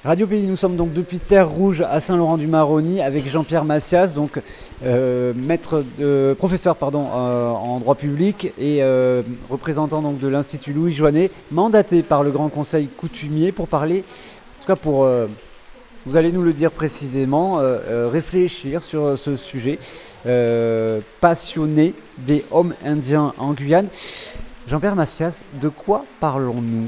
Radio Pays, nous sommes donc depuis Terre Rouge à Saint-Laurent-du-Maroni avec Jean-Pierre Massias, donc professeur en droit public et représentant donc de l'Institut Louis Joinet, mandaté par le Grand Conseil coutumier pour parler, en tout cas pour, vous allez nous le dire précisément, réfléchir sur ce sujet passionné des hommes indiens en Guyane. Jean-Pierre Massias, de quoi parlons-nous ?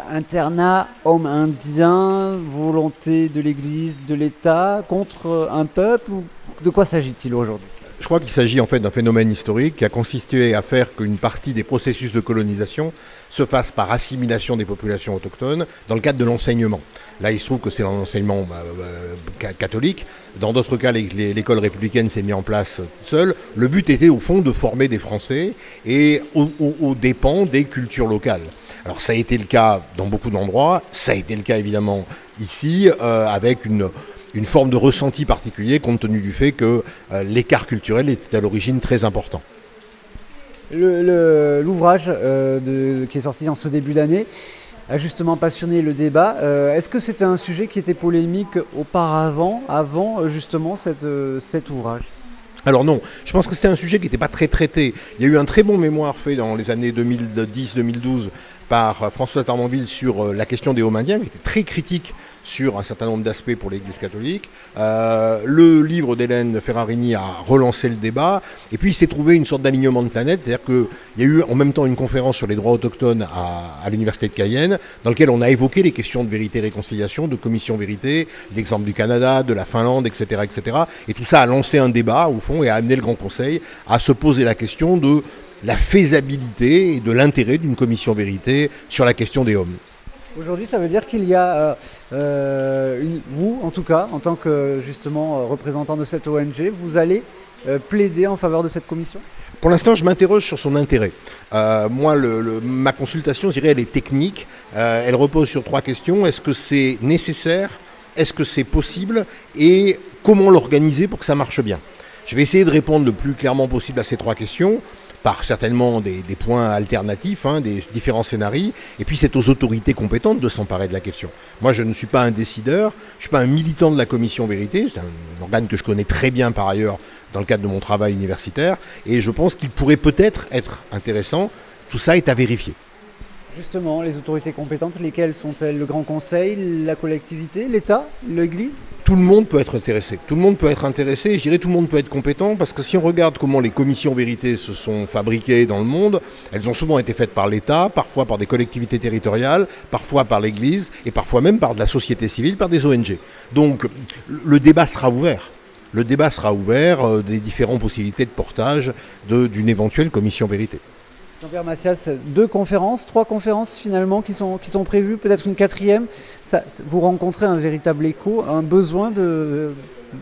Internat, hommes indiens, volonté de l'Église, de l'État, contre un peuple, ou de quoi s'agit-il aujourd'hui ? Je crois qu'il s'agit en fait d'un phénomène historique qui a consisté à faire qu'une partie des processus de colonisation se fasse par assimilation des populations autochtones dans le cadre de l'enseignement. Là, il se trouve que c'est l'enseignement catholique. Dans d'autres cas, l'école républicaine s'est mise en place seule. Le but était au fond de former des Français et aux dépens des cultures locales. Alors ça a été le cas dans beaucoup d'endroits, ça a été le cas évidemment ici, avec une forme de ressenti particulier compte tenu du fait que l'écart culturel était à l'origine très important. L'ouvrage qui est sorti en ce début d'année a justement passionné le débat. Est-ce que c'était un sujet qui était polémique auparavant, avant justement cet ouvrage ? Alors non, je pense que c'était un sujet qui n'était pas très traité. Il y a eu un très bon mémoire fait dans les années 2010-2012 par François Tarmanville sur la question des hommes indiens, qui était très critique sur un certain nombre d'aspects pour l'Église catholique. Le livre d'Hélène Ferrarini a relancé le débat, et puis il s'est trouvé une sorte d'alignement de planète, c'est-à-dire qu'il y a eu en même temps une conférence sur les droits autochtones à l'Université de Cayenne, dans laquelle on a évoqué les questions de vérité et réconciliation, de commission vérité, l'exemple du Canada, de la Finlande, etc., etc. Et tout ça a lancé un débat, au fond, et a amené le Grand Conseil à se poser la question de la faisabilité et de l'intérêt d'une commission vérité sur la question des hommes. Aujourd'hui, ça veut dire qu'il y a, vous en tout cas, en tant que justement représentant de cette ONG, vous allez plaider en faveur de cette commission ? Pour l'instant, je m'interroge sur son intérêt. Moi, ma consultation, je dirais, elle est technique. Elle repose sur 3 questions. Est-ce que c'est nécessaire ? Est-ce que c'est possible ? Et comment l'organiser pour que ça marche bien ? Je vais essayer de répondre le plus clairement possible à ces 3 questions, par certainement des points alternatifs, des différents scénarios, et puis c'est aux autorités compétentes de s'emparer de la question. Moi, je ne suis pas un décideur, je ne suis pas un militant de la commission vérité, c'est un organe que je connais très bien par ailleurs dans le cadre de mon travail universitaire, et je pense qu'il pourrait peut-être être intéressant. Tout ça est à vérifier. Justement, les autorités compétentes, lesquelles sont-elles ? Le Grand Conseil, la collectivité, l'État, l'Église ? Tout le monde peut être intéressé. Tout le monde peut être intéressé, je dirais tout le monde peut être compétent, parce que si on regarde comment les commissions vérité se sont fabriquées dans le monde, elles ont souvent été faites par l'État, parfois par des collectivités territoriales, parfois par l'Église, et parfois même par de la société civile, par des ONG. Donc le débat sera ouvert. Le débat sera ouvert des différentes possibilités de portage d'une éventuelle commission vérité. Jean-Pierre Massias, 2 conférences, 3 conférences finalement qui sont prévues, peut-être une 4e. Vous rencontrez un véritable écho, un besoin de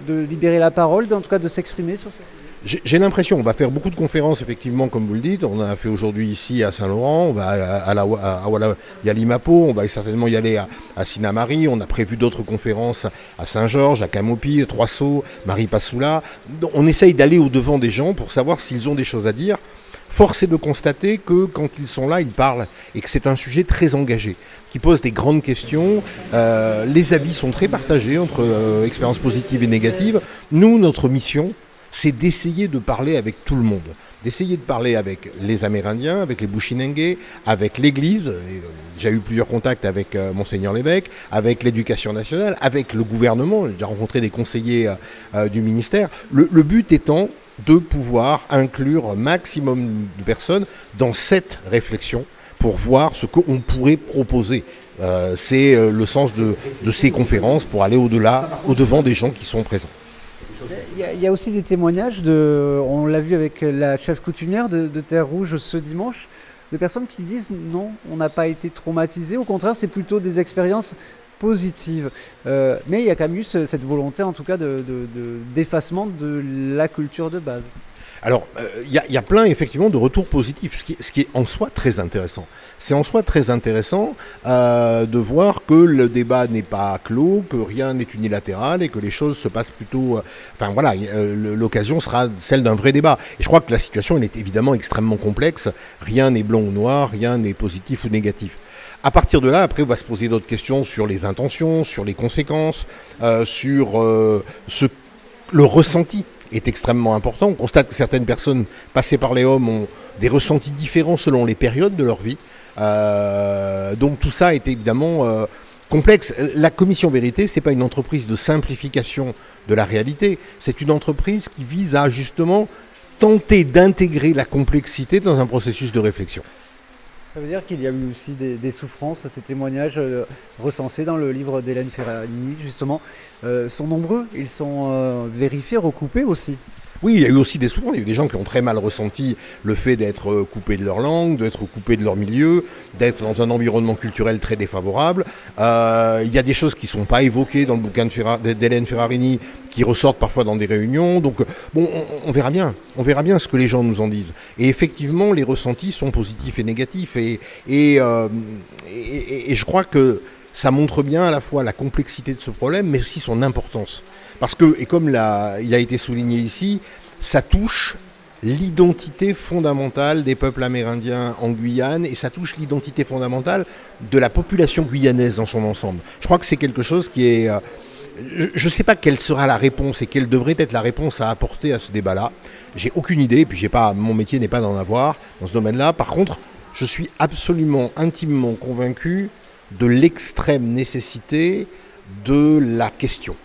libérer la parole, en tout cas de s'exprimer sur ce sujet. J'ai l'impression, on va faire beaucoup de conférences effectivement, comme vous le dites. On a fait aujourd'hui ici à Saint-Laurent, on va à Yalimapo, on va certainement y aller à Sinamari. On a prévu d'autres conférences à Saint-Georges, à Camopi, Trois-Sceaux, Maripasoula. On essaye d'aller au-devant des gens pour savoir s'ils ont des choses à dire. Force est de constater que quand ils sont là, ils parlent et que c'est un sujet très engagé, qui pose des grandes questions. Les avis sont très partagés entre expériences positives et négatives. Nous, notre mission, c'est d'essayer de parler avec tout le monde, d'essayer de parler avec les Amérindiens, avec les Bushinengue, avec l'Église. J'ai eu plusieurs contacts avec Monseigneur l'évêque, avec l'Éducation nationale, avec le gouvernement. J'ai déjà rencontré des conseillers du ministère. Le but étant de pouvoir inclure un maximum de personnes dans cette réflexion pour voir ce qu'on pourrait proposer. C'est le sens de ces conférences pour aller au-devant des gens qui sont présents. Il y a aussi des témoignages, on l'a vu avec la chef coutumière de Terre Rouge ce dimanche, de personnes qui disent non, on n'a pas été traumatisés, au contraire c'est plutôt des expériences positives. Mais il y a quand même eu cette volonté en tout cas d'effacement de la culture de base. Alors, il y a plein effectivement de retours positifs, ce qui est en soi très intéressant. C'est en soi très intéressant de voir que le débat n'est pas clos, que rien n'est unilatéral et que les choses se passent plutôt... enfin voilà, l'occasion sera celle d'un vrai débat. Et je crois que la situation elle est évidemment extrêmement complexe. Rien n'est blanc ou noir, rien n'est positif ou négatif. À partir de là, après, on va se poser d'autres questions sur les intentions, sur les conséquences, sur le ressenti est extrêmement important. On constate que certaines personnes passées par les hommes ont des ressentis différents selon les périodes de leur vie. Donc tout ça est évidemment complexe. La Commission Vérité, ce n'est pas une entreprise de simplification de la réalité, c'est une entreprise qui vise à justement tenter d'intégrer la complexité dans un processus de réflexion. Ça veut dire qu'il y a eu aussi des souffrances, ces témoignages recensés dans le livre d'Hélène Ferragni, justement, sont nombreux, ils sont vérifiés, recoupés aussi. Oui, il y a eu aussi des souffrances, il y a eu des gens qui ont très mal ressenti le fait d'être coupés de leur langue, d'être coupés de leur milieu, d'être dans un environnement culturel très défavorable. Il y a des choses qui ne sont pas évoquées dans le bouquin d'Hélène Ferragni, qui ressortent parfois dans des réunions. Donc, bon, on verra bien ce que les gens nous en disent. Et effectivement, les ressentis sont positifs et négatifs. Et je crois que ça montre bien à la fois la complexité de ce problème, mais aussi son importance. Parce que, et comme il a été souligné ici, ça touche l'identité fondamentale des peuples amérindiens en Guyane et ça touche l'identité fondamentale de la population guyanaise dans son ensemble. Je crois que c'est quelque chose qui est... je ne sais pas quelle sera la réponse et quelle devrait être la réponse à apporter à ce débat-là. J'ai aucune idée, et puis mon métier n'est pas d'en avoir dans ce domaine-là. Par contre, je suis absolument, intimement convaincu de l'extrême nécessité de la question.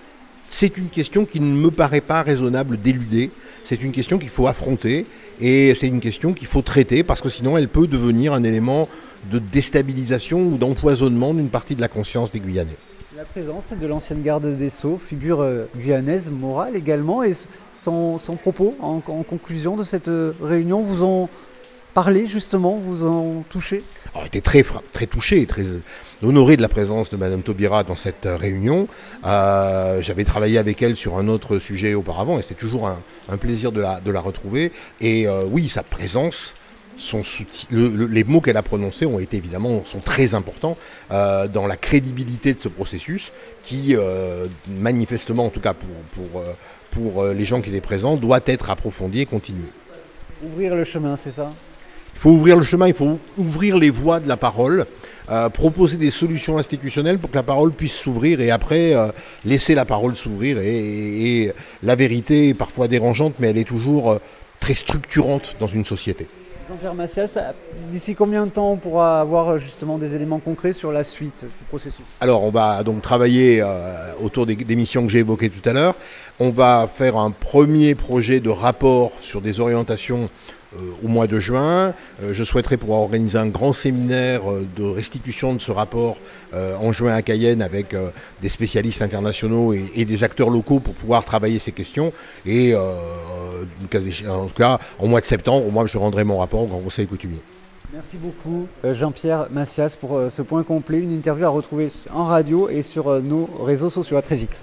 C'est une question qui ne me paraît pas raisonnable d'éluder, c'est une question qu'il faut affronter et c'est une question qu'il faut traiter parce que sinon elle peut devenir un élément de déstabilisation ou d'empoisonnement d'une partie de la conscience des Guyanais. La présence de l'ancienne garde des Sceaux, figure guyanaise, morale également, et son propos en conclusion de cette réunion vous ont parlé justement, vous ont touché? Alors, j'étais très touché, très honoré de la présence de Madame Taubira dans cette réunion. J'avais travaillé avec elle sur un autre sujet auparavant et c'est toujours un plaisir de la retrouver. Et oui, sa présence, son soutien, les mots qu'elle a prononcés sont très importants dans la crédibilité de ce processus qui, manifestement, en tout cas pour les gens qui étaient présents, doit être approfondi et continué. Ouvrir le chemin, c'est ça? Il faut ouvrir le chemin, il faut ouvrir les voies de la parole, proposer des solutions institutionnelles pour que la parole puisse s'ouvrir et après laisser la parole s'ouvrir. Et la vérité est parfois dérangeante, mais elle est toujours très structurante dans une société. Jean-Pierre Massias, d'ici combien de temps on pourra avoir justement des éléments concrets sur la suite du processus? Alors on va donc travailler autour des missions que j'ai évoquées tout à l'heure. On va faire un premier projet de rapport sur des orientations au mois de juin. Je souhaiterais pouvoir organiser un grand séminaire de restitution de ce rapport en juin à Cayenne avec des spécialistes internationaux et des acteurs locaux pour pouvoir travailler ces questions. Et en tout cas, au mois de septembre, moi, je rendrai mon rapport au Grand Conseil coutumier. Merci beaucoup Jean-Pierre Massias pour ce point complet. Une interview à retrouver en radio et sur nos réseaux sociaux. À très vite.